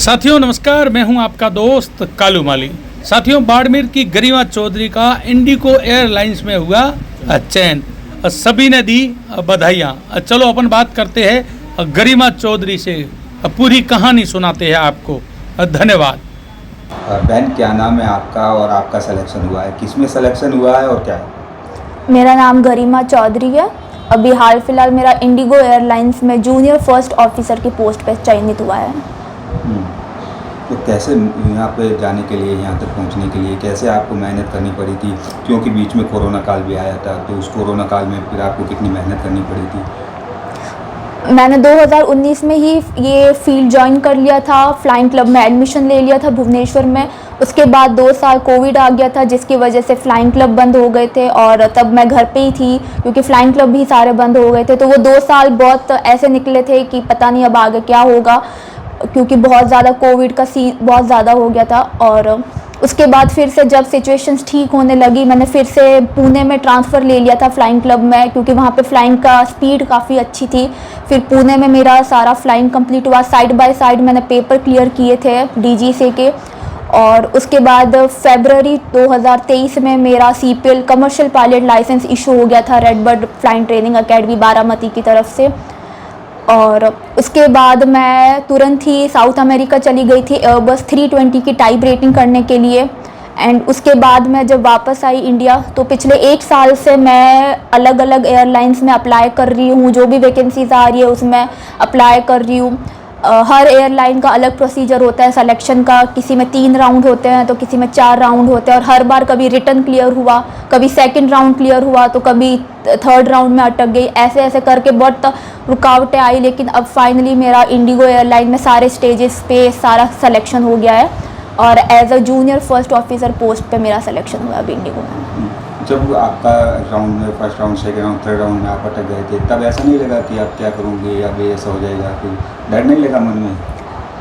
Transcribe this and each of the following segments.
साथियों नमस्कार, मैं हूं आपका दोस्त कालू माली। साथियों, बाड़मेर की गरिमा चौधरी का इंडिगो एयरलाइंस में हुआ चयन। सभी ने दी बधाइयाँ। चलो अपन बात करते हैं गरिमा चौधरी से, पूरी कहानी सुनाते हैं आपको। धन्यवाद। बहन, क्या नाम है आपका और आपका सिलेक्शन हुआ है? किस में सिलेक्शन हुआ है और क्या है? मेरा नाम गरिमा चौधरी है। अभी हाल फिलहाल मेरा इंडिगो एयरलाइंस में जूनियर फर्स्ट ऑफिसर की पोस्ट पे चयनित हुआ है। तो कैसे यहाँ पे जाने के लिए, यहाँ तक पहुँचने के लिए कैसे आपको मेहनत करनी पड़ी थी? क्योंकि बीच में कोरोना काल भी आया था, तो उस कोरोना काल में फिर आपको कितनी मेहनत करनी पड़ी थी? मैंने 2019 में ही ये फील्ड ज्वाइन कर लिया था। फ्लाइंग क्लब में एडमिशन ले लिया था भुवनेश्वर में। उसके बाद 2 साल कोविड आ गया था, जिसकी वजह से फ़्लाइंग क्लब बंद हो गए थे और तब मैं घर पे ही थी क्योंकि फ़्लाइंग क्लब भी सारे बंद हो गए थे। तो वो 2 साल बहुत ऐसे निकले थे कि पता नहीं अब आगे क्या होगा, क्योंकि बहुत ज़्यादा कोविड का बहुत ज़्यादा हो गया था। और उसके बाद फिर से जब सिचुएशंस ठीक होने लगी, मैंने फिर से पुणे में ट्रांसफ़र ले लिया था फ़्लाइंग क्लब में, क्योंकि वहाँ पे फ़्लाइंग का स्पीड काफ़ी अच्छी थी। फिर पुणे में मेरा सारा फ़्लाइंग कंप्लीट हुआ। साइड बाय साइड मैंने पेपर क्लियर किए थे DGCA के। और उसके बाद फरवरी 2023 में मेरा CPL commercial pilot licence issue हो गया था Redbird flying training academy Baramati की तरफ से। और उसके बाद मैं तुरंत ही साउथ अमेरिका चली गई थी एयरबस 320 की टाइप रेटिंग करने के लिए। एंड उसके बाद मैं जब वापस आई इंडिया, तो पिछले 1 साल से मैं अलग अलग एयरलाइंस में अप्लाई कर रही हूँ। जो भी वैकेंसीज आ रही है उसमें अप्लाई कर रही हूँ। हर एयरलाइन का अलग प्रोसीजर होता है सिलेक्शन का। किसी में 3 राउंड होते हैं तो किसी में 4 राउंड होते हैं। और हर बार कभी रिटर्न क्लियर हुआ, कभी सेकंड राउंड क्लियर हुआ, तो कभी 3rd राउंड में अटक गई। ऐसे ऐसे करके बहुत रुकावटें आई, लेकिन अब फाइनली मेरा इंडिगो एयरलाइन में सारे स्टेजेस पे सारा सिलेक्शन हो गया है और as a junior first officer post पे मेरा सिलेक्शन हुआ अभी इंडिगो में। जब आपका राउंड में first round, second round, third round में आप अटक गए थे, तब ऐसा नहीं लगा कि आप क्या करोगे, अब ऐसा हो जाएगा? फिर डर नहीं लगा मन में?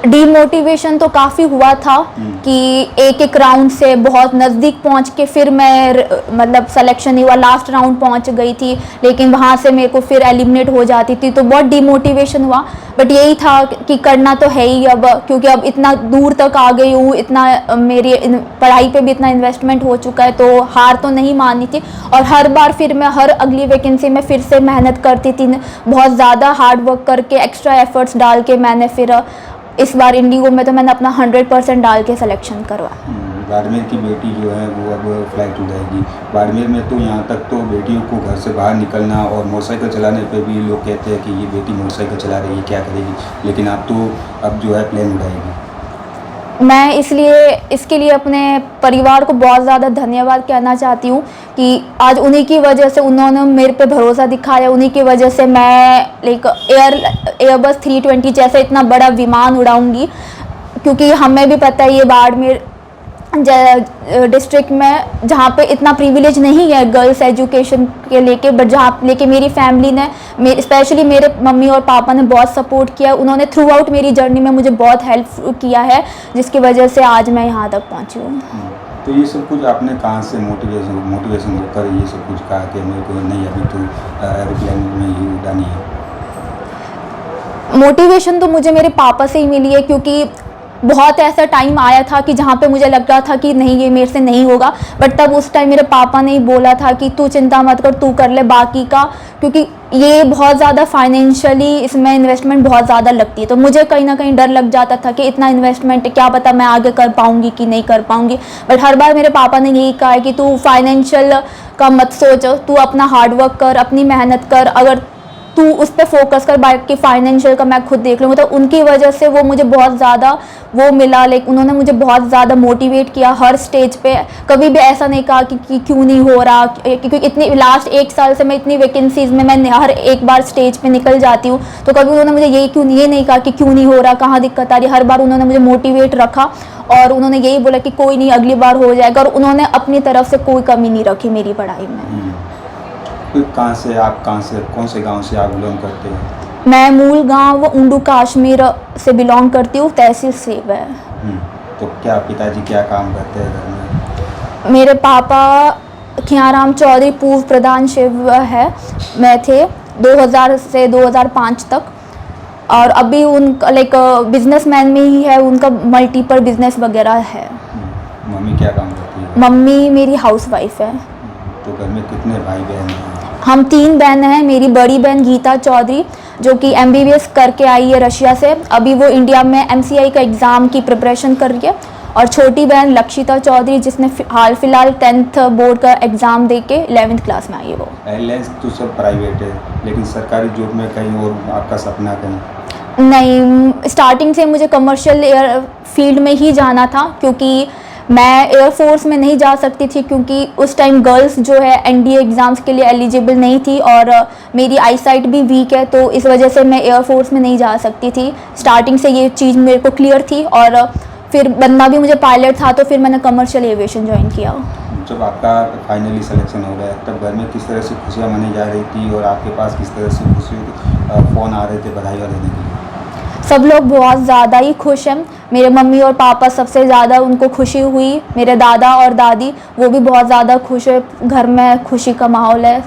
डीमोटिवेशन तो काफ़ी हुआ था कि एक एक राउंड से बहुत नज़दीक पहुंच के फिर मैं मतलब सिलेक्शन नहीं हुआ। लास्ट राउंड पहुंच गई थी, लेकिन वहां से मेरे को फिर एलिमिनेट हो जाती थी, तो बहुत डीमोटिवेशन हुआ। बट यही था कि करना तो है ही अब, क्योंकि अब इतना दूर तक आ गई हूँ, इतना मेरी पढ़ाई पे भी इतना इन्वेस्टमेंट हो चुका है, तो हार तो नहीं माननी थी। और हर बार फिर मैं हर अगली वैकेंसी में फिर से मेहनत करती थी, बहुत ज़्यादा हार्ड वर्क करके एक्स्ट्रा एफर्ट्स डाल के मैंने फिर इस बार इंडिगो में तो मैंने अपना 100% डाल के सिलेक्शन करवा। बाड़मेर की बेटी जो है वो अब फ्लाइट उड़ाएगी। बाड़मेर में तो यहाँ तक तो बेटियों को घर से बाहर निकलना और मोटरसाइकिल चलाने पे भी लोग कहते हैं कि ये बेटी मोटरसाइकिल चला रही है, क्या करेगी, लेकिन आप तो अब जो है प्लेन उड़ाएगी। मैं इसके लिए अपने परिवार को बहुत ज़्यादा धन्यवाद कहना चाहती हूँ कि आज उन्हीं की वजह से उन्होंने मेरे पे भरोसा दिखाया। उन्हीं की वजह से मैं एयरबस 320 जैसे इतना बड़ा विमान उड़ाऊंगी, क्योंकि हमें भी पता है ये बाड़मेर डिस्ट्रिक्ट में जहाँ पे इतना प्रिविलेज नहीं है गर्ल्स एजुकेशन के लेके, बट जहाँ लेके मेरी फैमिली ने, स्पेशली मेरे मम्मी और पापा ने बहुत सपोर्ट किया। उन्होंने थ्रू आउट मेरी जर्नी में मुझे बहुत हेल्प किया है, जिसकी वजह से आज मैं यहाँ तक पहुँची हूँ। तो ये सब कुछ आपने कहाँ से मोटिवेशन होकर ये सब कुछ कहा कि मेरे को नहीं, अभी तो एरोप्लेन में ही उड़ानी है? मोटिवेशन तो मुझे मेरे पापा से ही मिली है, क्योंकि बहुत ऐसा टाइम आया था कि जहाँ पे मुझे लग रहा था कि नहीं ये मेरे से नहीं होगा, बट तब उस टाइम मेरे पापा ने ही बोला था कि तू चिंता मत कर, तू कर ले बाकी का, क्योंकि ये बहुत ज़्यादा फाइनेंशियली इसमें इन्वेस्टमेंट बहुत ज़्यादा लगती है। तो मुझे कहीं ना कहीं डर लग जाता था कि इतना इन्वेस्टमेंट क्या पता मैं आगे कर पाऊँगी कि नहीं कर पाऊँगी। बट हर बार मेरे पापा ने यही कहा है कि तू फाइनेंशियल का मत सोच, तू अपना हार्डवर्क कर, अपनी मेहनत कर, अगर तू उस पर फोकस कर, बाकी फाइनेंशियल का मैं खुद देख लूँगा। तो उनकी वजह से वो मुझे बहुत ज़्यादा वो मिला, लेकिन उन्होंने मुझे बहुत ज़्यादा मोटिवेट किया हर स्टेज पे। कभी भी ऐसा नहीं कहा कि क्यों नहीं हो रहा, क्योंकि इतनी लास्ट 1 साल से मैं इतनी वैकेंसीज़ में मैं हर एक बार स्टेज पे निकल जाती हूँ, तो कभी उन्होंने मुझे ये नहीं कहा कि क्यों नहीं हो रहा, कहाँ दिक्कत आ रही है। हर बार उन्होंने मुझे मोटिवेट रखा और उन्होंने यही बोला कि कोई नहीं, अगली बार हो जाएगा। और उन्होंने अपनी तरफ से कोई कमी नहीं रखी मेरी पढ़ाई में। कहाँ से कौन से गांव से आप बिलोंग करते हैं? मैं मूल गांव उंडू कश्मीर से बिलोंग करती हूँ, तहसील सेव है। तो क्या पिताजी क्या काम करते हैं घर में? मेरे पापा खियाराम चौधरी पूर्व प्रधान शिव है मैं थे 2000 से 2005 तक। और अभी उनका लाइक बिजनेसमैन में ही है, उनका मल्टीपल बिजनेस वगैरह है। मम्मी क्या काम करती है? मम्मी मेरी हाउसवाइफ है। तो घर में कितने भाई बहन हैं? हम 3 बहन हैं। मेरी बड़ी बहन गीता चौधरी जो कि MBBS करके आई है रशिया से, अभी वो इंडिया में MCI का एग्ज़ाम की प्रिपरेशन कर रही है। और छोटी बहन लक्षिता चौधरी जिसने हाल फिलहाल 10th बोर्ड का एग्ज़ाम दे के 11th क्लास में आई है वो। एयरलाइंस तो सब प्राइवेट है, लेकिन सरकारी जॉब में कहीं और आपका सपना कहीं? नहीं, स्टार्टिंग से मुझे कमर्शियल एयर फील्ड में ही जाना था, क्योंकि मैं एयरफोर्स में नहीं जा सकती थी क्योंकि उस टाइम गर्ल्स जो है NDA एग्ज़ाम्स के लिए एलिजिबल नहीं थी और मेरी आई साइट भी वीक है, तो इस वजह से मैं एयरफोर्स में नहीं जा सकती थी। स्टार्टिंग से ये चीज़ मेरे को क्लियर थी और फिर बनना भी मुझे पायलट था, तो फिर मैंने कमर्शियल एविएशन ज्वाइन किया। जब आपका फाइनली सिलेक्शन हो गया तब घर में किस तरह से खुशियाँ मनाई जा रही थी और आपके पास किस तरह से फ़ोन आ रहे थे बधाई देने के लिए? सब लोग बहुत ज़्यादा ही खुश हैं। मेरे मम्मी और पापा सबसे ज़्यादा उनको खुशी हुई। मेरे दादा और दादी वो भी बहुत ज़्यादा खुश है। घर में खुशी का माहौल है।